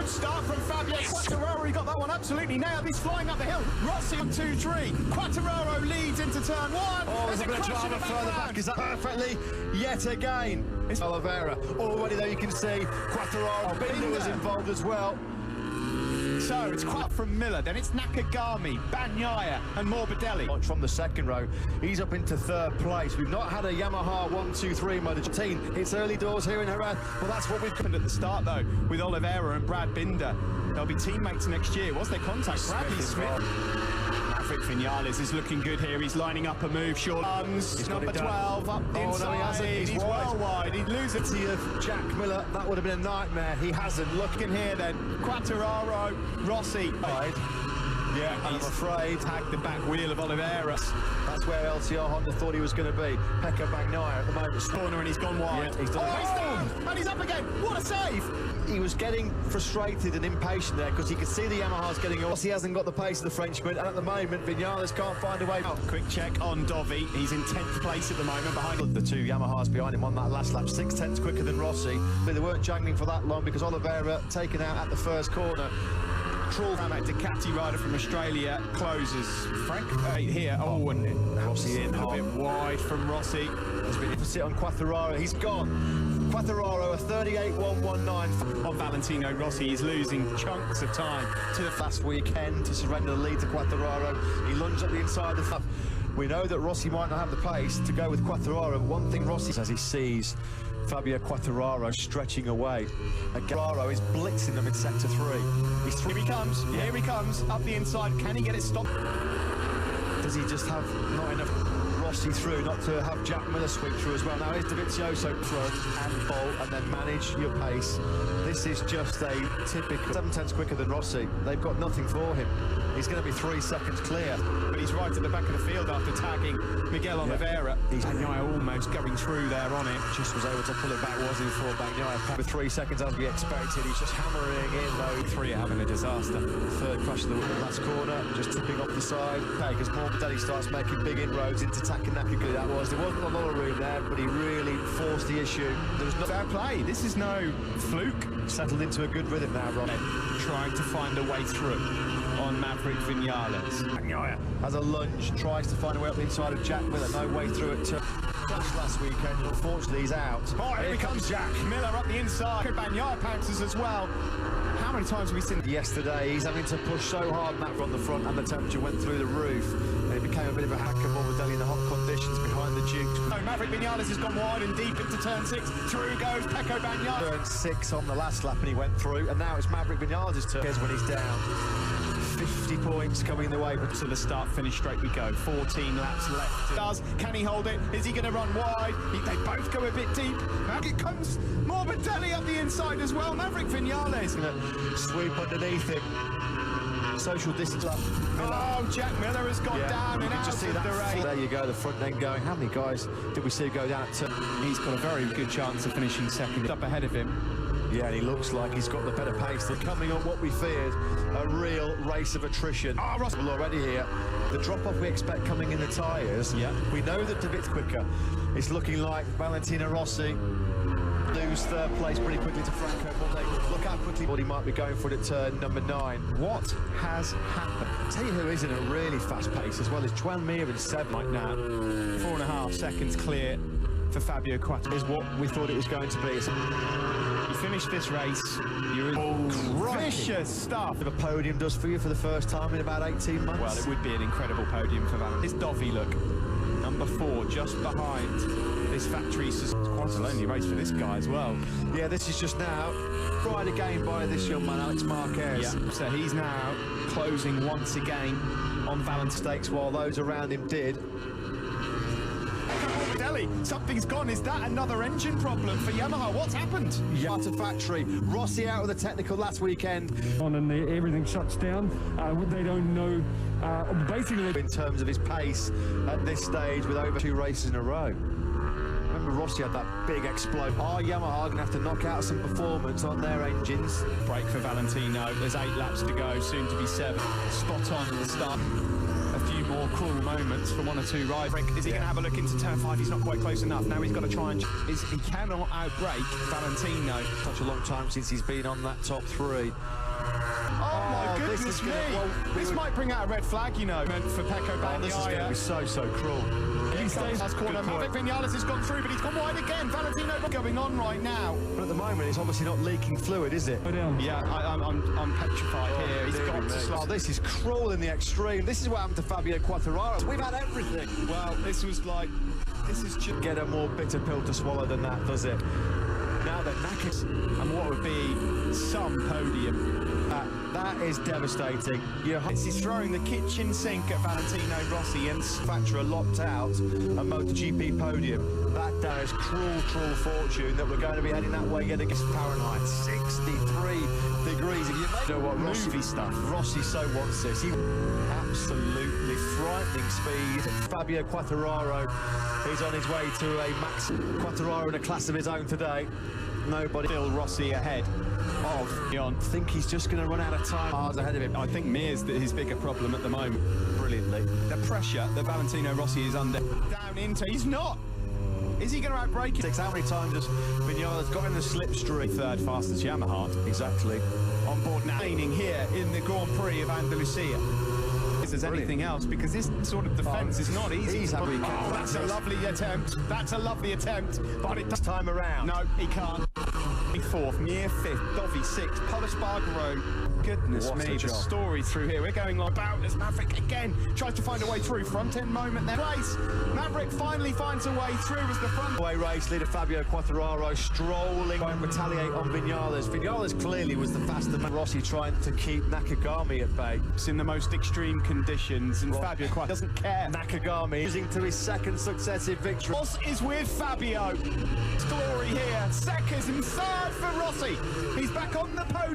start from Fabio Quartararo. He got that one absolutely nailed. He's flying up the hill. Rossi on 2-3. Quartararo leads into turn 1. Oh, there's a bit of drama further back. Is that perfectly yet again? It's Oliveira. Already though you can see Quartararo. Binder was involved as well. So it's quite from Miller, then it's Nakagami, Bagnaia and Morbidelli. From the second row, he's up into third place. We've not had a Yamaha 1-2-3 Motogp. It's early doors here in Jerez. Well, that's what we've happened at the start though, with Oliveira and Brad Binder. They'll be teammates next year. What's their contact? Bradley Smith. Maverick Vinales is looking good here. He's lining up a move. Short runs. Number 12 up the inside. No, he hasn't. He's well wide. He'd lose it of Jack Miller. That would have been a nightmare. He hasn't. Looking here then. Quartararo, Rossi. Yeah, I'm afraid. Tagged the back wheel of Oliveira. That's where LTR Honda thought he was going to be. Pekka Bagnaia at the moment. Corner and he's gone wide. Yeah, he's done he's down! And he's up again. What a save! He was getting frustrated and impatient there because he could see the Yamaha's getting off. He hasn't got the pace of the Frenchman, and at the moment, Vinales can't find a way. Quick check on Dovi. He's in 10th place at the moment behind the two Yamahas behind him on that last lap. 6/10 quicker than Rossi. But they weren't jangling for that long because Oliveira taken out at the first corner. That Ducati rider from Australia closes. Frank here. Oh, and Rossi in a bit wide from Rossi. There's been deficit on Quartararo. He's gone. Quartararo a 38.119 on Valentino Rossi. He's losing chunks of time to the last weekend to surrender the lead to Quartararo. He lunged up the inside of the. We know that Rossi might not have the pace to go with Quartararo. One thing Rossi says, he sees Fabio Quartararo stretching away. Quartararo is blitzing them in sector 3. Here he comes. Yeah. Here he comes up the inside. Can he get it stopped? Does he just have not enough Rossi through, not to have Jack Miller sweep through as well? Now here's Dovizioso front and bolt and then manage your pace. This is just a typical 7/10 quicker than Rossi. They've got nothing for him. He's going to be 3 seconds clear. But he's right at the back of the field after tagging Miguel Oliveira. Bagnaia almost going through there on it. Just was able to pull it back, wasn't he, for Bagnaia? With 3 seconds as we expected. He's just hammering in though. 3 are having a disaster. Third crash of the last corner, just tipping off the side. Okay, as Morbidelli starts making big inroads into attacking Nakagami. That was. There wasn't a lot of room there, but he really forced the issue. There was no fair play. This is no fluke. Settled into a good rhythm now, Ron. Trying to find a way through on Maverick Vinales. Bagnaia has a lunge, tries to find a way up the inside of Jack Miller. No way through it to Flash last weekend. Unfortunately, he's out. Oh, here comes Jack Miller up the inside. Bagnaia pounces as well. How many times have we seen yesterday? He's having to push so hard back on the front, and the temperature went through the roof. And it became a bit of a hack of Morbidelli in the hot conditions behind the Dukes. Oh, Maverick Vinales has gone wide and deep into turn 6. Through goes Pecco Bagnaia. Turn 6 on the last lap, and he went through. And now it's Maverick Vinales' turn. Here's when he's down. 50 points coming the way, but to the start finish straight we go. 14 laps left. Can he hold it? Is he going to run wide? They both go a bit deep. Back it comes Morbidelli up the inside as well. Maverick Vinales going to sweep underneath him. Social distance lap. Oh, Jack Miller has gone down and out just see of that the race. There you go, the front end going. How many guys did we see go down at turn? He's got a very good chance of finishing second. Up ahead of him. Yeah, and he looks like he's got the better pace. They're coming on what we feared, a real race of attrition. Oh, Rossi already here. The drop-off we expect coming in the tyres. Yeah. We know that David's quicker. It's looking like Valentino Rossi lose third place pretty quickly to Franco Morbidelli. Look how quickly he might be going for it at turn number 9. What has happened? I'll tell you who is in a really fast pace as well is Juan Mir in 7 right now. 4.5 seconds clear for Fabio Quartararo. Is what we thought it was going to be. You finish this race, you're in vicious stuff. If a podium does for you for the first time in about 18 months. Well, it would be an incredible podium for Valentino. This Dovi look, number 4, just behind this factory. It's quite a lonely race for this guy as well. Yeah, this is just now tried again by this young man, Alex Marquez. Yeah, so he's now closing once again on Valentino stakes while those around him did. Something's gone. Is that another engine problem for Yamaha? What's happened? Yamaha factory. Rossi out of the technical last weekend. And everything shuts down. They don't know, basically. In terms of his pace at this stage with over 2 races in a row. Remember Rossi had that big explode. Are Yamaha going to have to knock out some performance on their engines? Break for Valentino. There's 8 laps to go, soon to be 7. Spot on at the start. A few more cruel moments for 1 or 2 rides. Is he going to have a look into turn 5? He's not quite close enough. Now he's got to try and... He cannot outbrake Valentino. Such a long time since he's been on that top 3. Oh my goodness me! This might bring out a red flag, you know, for Pecco Bagnaia. This is going to be so cruel. He stays last corner. Maverick Vinales has gone through, but he's gone wide again. Valentino going on right now. But at the moment, it's obviously not leaking fluid, is it? Yeah, I'm petrified here. He's got to slow. Oh, this is cruel in the extreme. This is what happened to Fabio Quartararo. We've had everything. Well, this is just... Get a more bitter pill to swallow than that, does it? Now that Nakis, and what would be some podium. that is devastating. He's throwing the kitchen sink at Valentino Rossi and Spatra locked out a MotoGP podium. That is cruel fortune that we're going to be heading that way yet against Fahrenheit. 63 degrees. If you know what movie stuff. Rossi so wants this. He absolutely frightening speed. Fabio Quartararo is on his way to a max. Quartararo in a class of his own today. Nobody. Still Rossi ahead of Leon. I think he's just going to run out of time. Hard ahead of him. I think Mir's his bigger problem at the moment. Brilliantly. The pressure that Valentino Rossi is under. Down into. He's not. Is he going to outbrake it? How many times has Vinales got in the slipstream? Third fastest Yamaha. Exactly. On board now. Training here in the Grand Prix of Andalucia. If there's anything else, because this sort of defence is not easy. That's a lovely attempt. That's a lovely attempt. But it does time around. No, he can't. Fourth, Mir fifth, Dovi sixth, Paulus Spargaro. Goodness me, the story through here. We're going on about as Maverick again tries to find a way through. Front end moment there. Race. Maverick finally finds a way through as the front away race leader Fabio Quartararo strolling and retaliate on Vinales. Vinales clearly was the faster man. Rossi trying to keep Nakagami at bay. It's in the most extreme conditions, and Fabio Quartararo doesn't care. Nakagami losing to his second successive victory. Ross is with Fabio. Glory here. Second and third for Rossi. He's back on the podium.